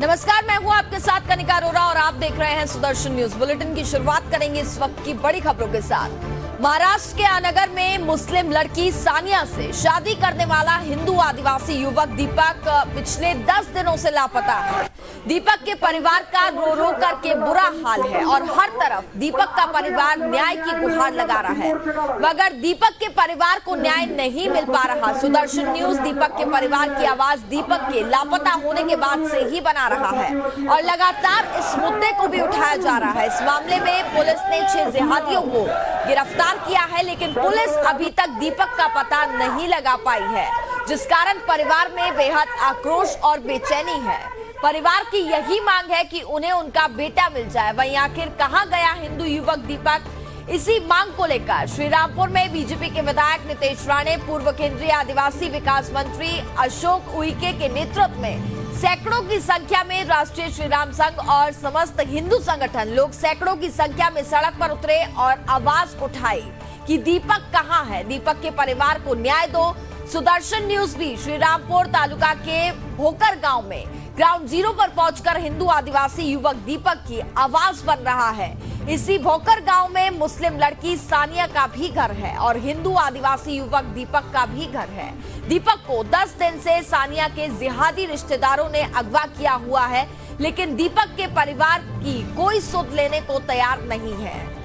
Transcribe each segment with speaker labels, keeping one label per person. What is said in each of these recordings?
Speaker 1: नमस्कार, मैं हूं आपके साथ कनिका अरोरा और आप देख रहे हैं सुदर्शन न्यूज बुलेटिन की शुरुआत करेंगे इस वक्त की बड़ी खबरों के साथ। महाराष्ट्र के आनगर में मुस्लिम लड़की सानिया से शादी करने वाला हिंदू आदिवासी युवक दीपक पिछले 10 दिनों से लापता है। दीपक के परिवार का रो रो करके बुरा हाल है और हर तरफ दीपक का परिवार न्याय की गुहार लगा रहा है, मगर दीपक के परिवार को न्याय नहीं मिल पा रहा। सुदर्शन न्यूज दीपक के परिवार की आवाज दीपक के लापता होने के बाद से ही बना रहा है और लगातार इस मुद्दे को भी उठाया जा रहा है। इस मामले में पुलिस ने 6 जिहादियों को गिरफ्तार किया है, लेकिन पुलिस अभी तक दीपक का पता नहीं लगा पाई है, जिस कारण परिवार में बेहद आक्रोश और बेचैनी है। परिवार की यही मांग है कि उन्हें उनका बेटा मिल जाए। वहीं आखिर कहां गया हिंदू युवक दीपक, इसी मांग को लेकर श्रीरामपुर में बीजेपी के विधायक नितेश राणे, पूर्व केंद्रीय आदिवासी विकास मंत्री अशोक उइके के नेतृत्व में सैकड़ों की संख्या में राष्ट्रीय श्रीराम संघ और समस्त हिंदू संगठन लोग सैकड़ों की संख्या में सड़क पर उतरे और आवाज उठाई कि दीपक कहां है, दीपक के परिवार को न्याय दो। सुदर्शन न्यूज भी श्रीरामपुर तालुका के भोकर गांव में ग्राउंड जीरो पर पहुंचकर हिंदू आदिवासी युवक दीपक की आवाज बन रहा है। इसी भोकर गांव में मुस्लिम लड़की सानिया का भी घर है और हिंदू आदिवासी युवक दीपक का भी घर है। दीपक को 10 दिन से सानिया के जिहादी रिश्तेदारों ने अगवा किया हुआ है, लेकिन दीपक के परिवार की कोई सुध लेने को तैयार नहीं है।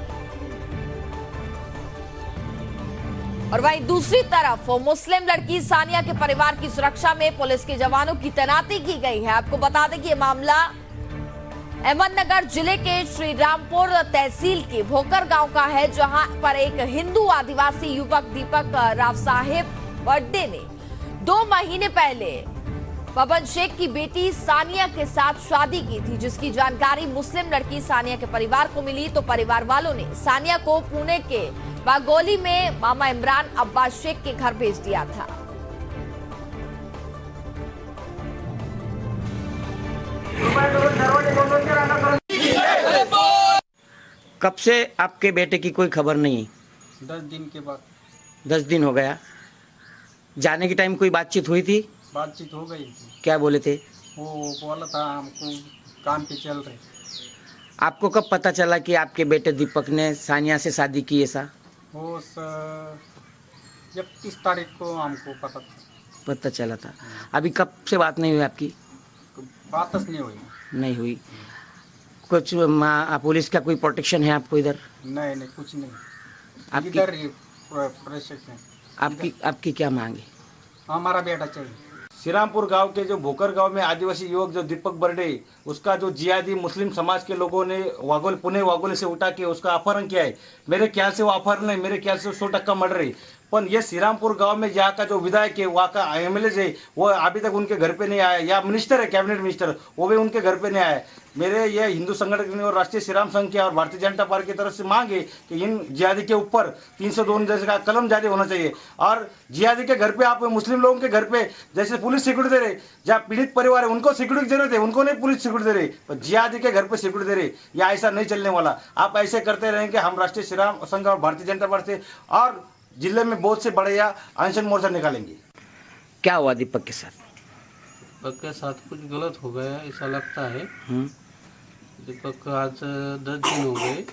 Speaker 1: और वहीं दूसरी तरफ मुस्लिम लड़की सानिया के परिवार की सुरक्षा में पुलिस के जवानों की तैनाती की गई है। आपको बता दें कि ये मामला अहमदनगर जिले के श्रीरामपुर तहसील के भोकर गांव का है, जहां पर एक हिंदू आदिवासी युवक दीपक राव साहेब बर्थडे ने 2 महीने पहले बबन शेख की बेटी सानिया के साथ शादी की थी, जिसकी जानकारी मुस्लिम लड़की सानिया के परिवार को मिली तो परिवार वालों ने सानिया को पुणे के बागोली में मामा इमरान अब्बास शेख के घर भेज दिया था।
Speaker 2: कब से आपके बेटे की कोई खबर नहीं?
Speaker 3: 10 दिन के बाद।
Speaker 2: 10 दिन हो गया। जाने के टाइम कोई बातचीत हुई थी?
Speaker 3: बातचीत हो गई थी।
Speaker 2: क्या बोले थे?
Speaker 3: वो बोला था हमको काम पे चल रहे।
Speaker 2: आपको कब पता चला कि आपके बेटे दीपक ने सानिया से शादी की? ऐसा
Speaker 3: वो 31 तारीख को हमको पता
Speaker 2: चला था। अभी कब से बात नहीं हुई आपकी?
Speaker 3: बात नहीं हुई।
Speaker 2: नहीं हुई। कुछ पुलिस का कोई प्रोटेक्शन है आपको इधर?
Speaker 3: नहीं, कुछ नहीं।
Speaker 2: आपकी
Speaker 3: इधर ही प्रोटेक्शन।
Speaker 2: आपकी क्या मांग है?
Speaker 3: हमारा बेटा चाहिए।
Speaker 4: श्रीरामपुर गांव के जो भोकर गांव में आदिवासी युवक जो दीपक बर्डे, उसका जो जिहादी मुस्लिम समाज के लोगों ने पुणे वागोली से उठा के उसका अपहरण किया है। मेरे ख्याल से वो अपहरण नहीं, मेरे ख्याल से 100% मर्डर है। पर ये श्रीरामपुर गांव में यहाँ का जो विधायक है, वहाँ का एमएलए है, वो अभी तक उनके घर पे नहीं आया, या मिनिस्टर है कैबिनेट मिनिस्टर, वो भी उनके घर पे नहीं आया। मेरे ये हिंदू संगठन और राष्ट्रीय श्रीराम संघ के और भारतीय जनता पार्टी की तरफ से मांग है कि इन जिहादी के ऊपर 302 जैसे का कलम जारी होना चाहिए और जिहादी के घर पे, आप मुस्लिम लोगों के घर पे जैसे पुलिस सिक्योरिटी दे रहे, जहाँ पीड़ित परिवार है उनको सिक्योरिटी की जरूरत है, उनको नहीं पुलिस सिक्योरिटी दे रही, पर जिहादी के घर पे सिक्योरिटी दे रही। या ऐसा नहीं चलने वाला। आप ऐसे करते रहेंगे, हम राष्ट्रीय श्रीराम संघ और भारतीय जनता पार्टी और जिले में बहुत से बड़े या अनशन मोर्चा निकालेंगे।
Speaker 2: क्या हुआ दीपक के साथ?
Speaker 5: दीपक के साथ कुछ गलत हो गया ऐसा लगता है। दीपक को आज 10 दिन हो गए।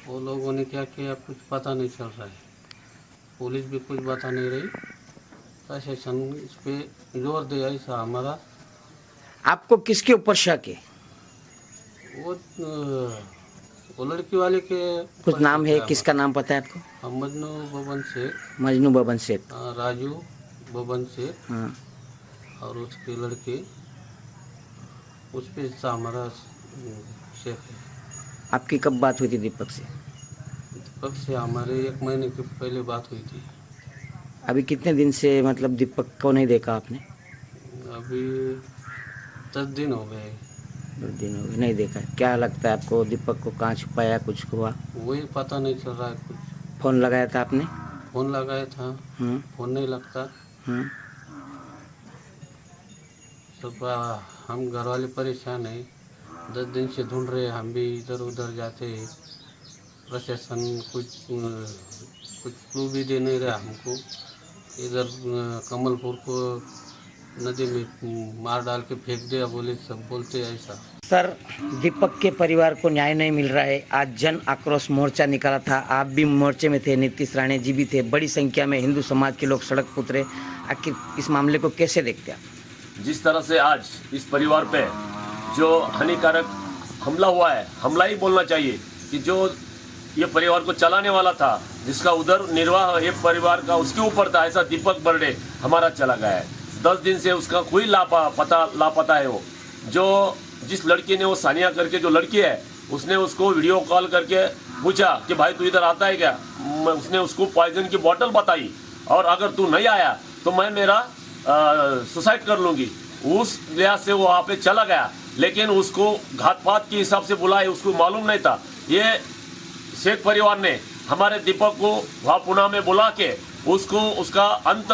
Speaker 5: वो लोगों ने क्या किया कुछ पता नहीं चल रहा है। पुलिस भी कुछ बता नहीं रही। प्रशासन इस पे जोर दे ऐसा हमारा।
Speaker 2: आपको किसके ऊपर शक है?
Speaker 5: वो लड़की वाले के
Speaker 2: कुछ नाम है? किसका नाम पता है आपको?
Speaker 5: मजनू बबन शेख।
Speaker 2: मजनू बबन शेख।
Speaker 5: राजू बबन शेख।
Speaker 2: हाँ।
Speaker 5: और उसके लड़के उस पे हमारा शेख है।
Speaker 2: आपकी कब बात हुई थी दीपक से?
Speaker 5: दीपक से हमारे 1 महीने के पहले बात हुई थी।
Speaker 2: अभी कितने दिन से मतलब दीपक को नहीं देखा आपने?
Speaker 5: अभी 10 दिन हो गए।
Speaker 2: 2 दिन हो गए नहीं देखा। क्या लगता है आपको दीपक को कहाँ छुपाया, कुछ हुआ?
Speaker 5: वही पता नहीं चल रहा है कुछ।
Speaker 2: फोन लगाया था आपने?
Speaker 5: फोन लगाया था। फोन नहीं लगता। सब हम घर वाले परेशान हैं। 10 दिन से ढूंढ रहे हैं, हम भी इधर उधर जाते हैं। प्रशासन कुछ क्लू भी दे नहीं रहा हमको। इधर कमलपुर को नदी में मार डाल के फेंक दिया, बोले सब बोलते ऐसा।
Speaker 2: सर, दीपक के परिवार को न्याय नहीं मिल रहा है। आज जन आक्रोश मोर्चा निकाला था, आप भी मोर्चे में थे, नीतीश राणे जी भी थे, बड़ी संख्या में हिंदू समाज के लोग सड़क पर उतरे। आखिर इस मामले को कैसे देखते हैं?
Speaker 6: जिस तरह से आज इस परिवार पे जो हानिकारक हमला हुआ है, हमला ही बोलना चाहिए कि जो ये परिवार को चलाने वाला था, जिसका उधर निर्वाह ये परिवार का उसके ऊपर था, ऐसा दीपक बर्डे हमारा चला गया है। 10 दिन से उसका कोई लापता है। वो जो जिस लड़की ने वो सानिया करके जो लड़की है, उसने उसको वीडियो कॉल करके पूछा कि भाई तू इधर आता है क्या। उसने उसको पॉइजन की बोतल बताई और अगर तू नहीं आया तो मैं मेरा सुसाइड कर लूँगी। उस लिहाज से वो वहाँ पे चला गया, लेकिन उसको घात-पात के हिसाब से बुलाए, उसको मालूम नहीं था। ये शेख परिवार ने हमारे दीपक को वहाँ पुणे में बुला के उसको उसका अंत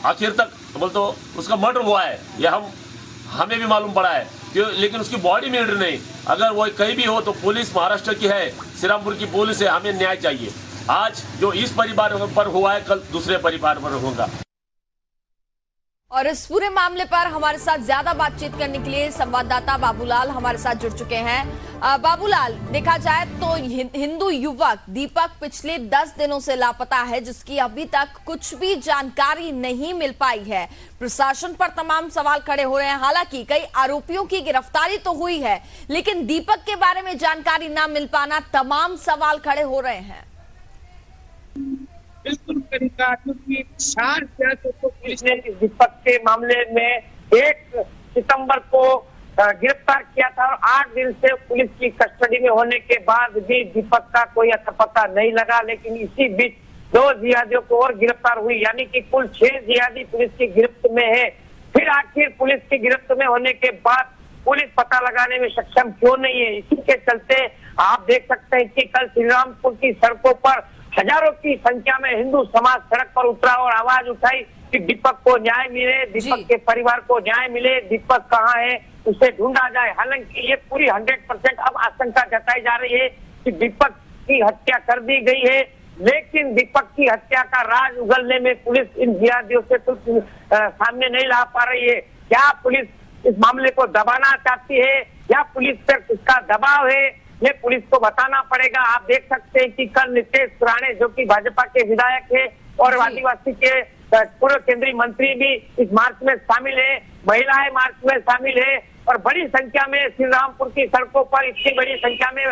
Speaker 6: आखिर तक बोल तो उसका मर्डर हुआ है, ये हमें भी मालूम पड़ा है क्यों, लेकिन उसकी बॉडी मिल रही नहीं। अगर वो कहीं भी हो तो पुलिस महाराष्ट्र की है, श्रीरामपुर की पुलिस है, हमें न्याय चाहिए। आज जो इस परिवार पर हुआ है, कल दूसरे परिवार पर होगा।
Speaker 1: और इस पूरे मामले पर हमारे साथ ज्यादा बातचीत करने के लिए संवाददाता बाबूलाल हमारे साथ जुड़ चुके हैं। बाबूलाल, देखा जाए तो हिंदू युवक दीपक पिछले 10 दिनों से लापता है, जिसकी अभी तक कुछ भी जानकारी नहीं मिल पाई है। प्रशासन पर तमाम सवाल खड़े हो रहे हैं। हालांकि कई आरोपियों की गिरफ्तारी तो हुई है, लेकिन दीपक के बारे में जानकारी ना मिल पाना तमाम सवाल खड़े हो रहे हैं।
Speaker 7: बिल्कुल तरीका, क्योंकि 4 जांचों को पुलिस ने इस दीपक के मामले में 1 सितंबर को गिरफ्तार किया था और 8 दिन से पुलिस की कस्टडी में होने के बाद भी दीपक का कोई पता नहीं लगा। लेकिन इसी बीच 2 जिहादियों को और गिरफ्तार हुई, यानी कि कुल 6 जिहादी पुलिस की गिरफ्त में है। फिर आखिर पुलिस की गिरफ्त में होने के बाद पुलिस पता लगाने में सक्षम क्यों नहीं है? इसी के चलते आप देख सकते हैं कि कल श्रीरामपुर की सड़कों पर हजारों की संख्या में हिंदू समाज सड़क पर उतरा और आवाज उठाई कि दीपक को न्याय मिले, दीपक के परिवार को न्याय मिले, दीपक कहाँ है उसे ढूंढा जाए। हालांकि ये पूरी 100% अब आशंका जताई जा रही है कि दीपक की हत्या कर दी गई है, लेकिन दीपक की हत्या का राज उगलने में पुलिस इन जिहादियों से कुछ सामने नहीं ला पा रही है। क्या पुलिस इस मामले को दबाना चाहती है या पुलिस पर उसका दबाव है, ये पुलिस को बताना पड़ेगा। आप देख सकते हैं कि कल नीतीश राणे जो कि भाजपा के विधायक है और आदिवासी के पूर्व केंद्रीय मंत्री भी इस मार्च में शामिल है, महिलाएं मार्च में शामिल है और बड़ी संख्या में श्रीरामपुर की सड़कों पर इतनी बड़ी संख्या में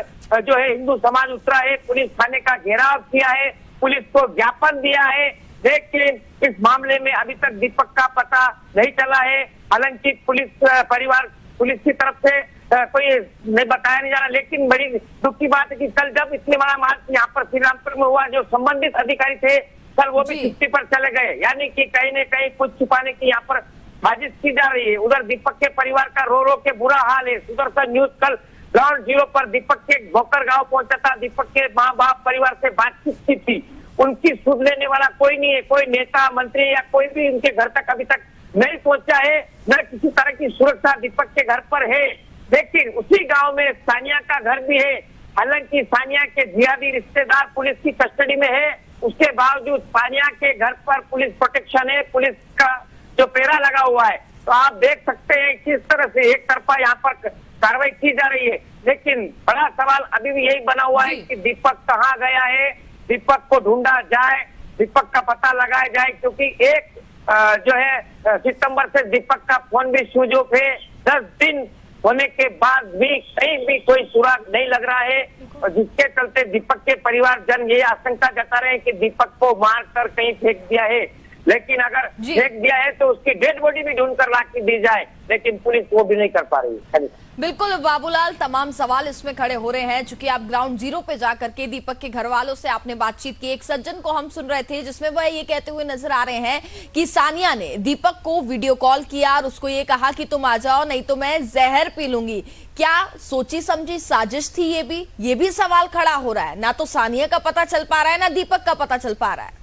Speaker 7: जो है हिंदू समाज उतरा है। पुलिस थाने का घेराव किया है, पुलिस को ज्ञापन दिया है, लेकिन इस मामले में अभी तक दीपक का पता नहीं चला है। हालांकि पुलिस की तरफ से कोई नहीं बताया नहीं जा रहा, लेकिन बड़ी दुख की बात है कि कल जब इतने बड़ा मार्च यहाँ पर श्रीरामपुर में हुआ, जो संबंधित अधिकारी थे कल वो भी छुट्टी पर चले गए, यानी कि कहीं न कहीं कुछ छुपाने की यहाँ पर साजिश की जा रही है। उधर दीपक के परिवार का रो रो के बुरा हाल है। सुदर्शन न्यूज कल ग्राउंड जीरो पर दीपक के भोकर गांव पहुंचा था, दीपक के माँ बाप परिवार से बातचीत की थी, उनकी सुध लेने वाला कोई नहीं है, कोई नेता मंत्री या कोई भी उनके घर तक अभी तक नहीं पहुंचा है, न किसी तरह की सुरक्षा दीपक के घर पर है। लेकिन उसी गांव में सानिया का घर भी है, हालांकि सानिया के जिहादी रिश्तेदार पुलिस की कस्टडी में है, उसके बावजूद सानिया के घर पर पुलिस प्रोटेक्शन है, पुलिस का जो पेरा लगा हुआ है। तो आप देख सकते हैं किस तरह से एक तरफा यहाँ पर कार्रवाई की जा रही है, लेकिन बड़ा सवाल अभी भी यही बना हुआ है कि दीपक कहाँ गया है, दीपक को ढूंढा जाए, दीपक का पता लगाया जाए, क्योंकि 1 जो है सितंबर से दीपक का फोन भी स्विच ऑफ है। 10 दिन होने के बाद भी कहीं भी कोई सुराग नहीं लग रहा है, और जिसके चलते दीपक के परिवारजन ये आशंका जता रहे हैं कि दीपक को मार कर कहीं फेंक दिया है। लेकिन अगर फेंक दिया है तो उसकी डेड बॉडी भी ढूंढ कर ला के दी जाए, लेकिन पुलिस वो भी नहीं कर पा रही है।
Speaker 1: बिल्कुल बाबूलाल, तमाम सवाल इसमें खड़े हो रहे हैं। चूंकि आप ग्राउंड जीरो पे जाकर के दीपक के घर वालों से आपने बातचीत की, एक सज्जन को हम सुन रहे थे जिसमें वह ये कहते हुए नजर आ रहे हैं कि सानिया ने दीपक को वीडियो कॉल किया और उसको ये कहा कि तुम आ जाओ नहीं तो मैं जहर पी लूंगी। क्या सोची समझी साजिश थी? ये भी सवाल खड़ा हो रहा है। ना तो सानिया का पता चल पा रहा है, ना दीपक का पता चल पा रहा है।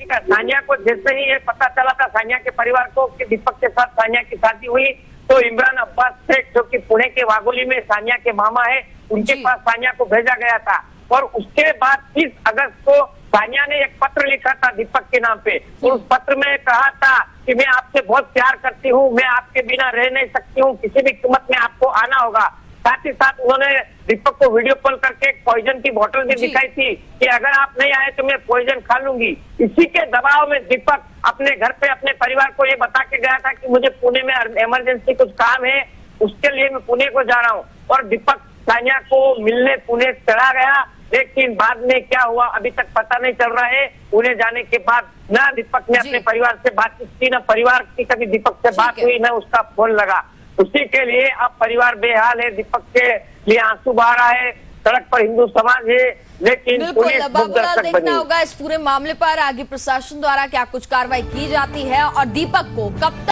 Speaker 7: सानिया को जैसे ही ये पता चला था, सानिया के परिवार को कि दीपक के साथ सानिया की शादी हुई, तो इमरान अब्बास शेख जो कि पुणे के वाघोली में सानिया के मामा है, उनके पास सानिया को भेजा गया था। और उसके बाद 30 अगस्त को सानिया ने एक पत्र लिखा था दीपक के नाम पे, और उस पत्र में कहा था कि मैं आपसे बहुत प्यार करती हूँ, मैं आपके बिना रह नहीं सकती हूँ, किसी भी कीमत में आपको आना होगा। साथ ही साथ उन्होंने दीपक को वीडियो कॉल करके एक पॉइजन की बोतल भी दिखाई थी कि अगर आप नहीं आए तो मैं पॉइजन खा लूंगी। इसी के दबाव में दीपक अपने घर पे अपने परिवार को ये बता के गया था कि मुझे पुणे में इमरजेंसी कुछ काम है, उसके लिए मैं पुणे को जा रहा हूँ। और दीपक सानिया को मिलने पुणे चला गया, लेकिन बाद में क्या हुआ अभी तक पता नहीं चल रहा है। पुणे जाने के बाद ना दीपक ने अपने परिवार से बातचीत की, ना परिवार की कभी दीपक से बात हुई, ना उसका फोन लगा। उसी के लिए अब परिवार बेहाल है, दीपक के लिए आंसू बहा रहा है, सड़क पर हिंदू समाज है, लेकिन पुलिस
Speaker 1: बाबूलाल देखना होगा इस पूरे मामले पर आगे प्रशासन द्वारा क्या कुछ कार्रवाई की जाती है और दीपक को कब तक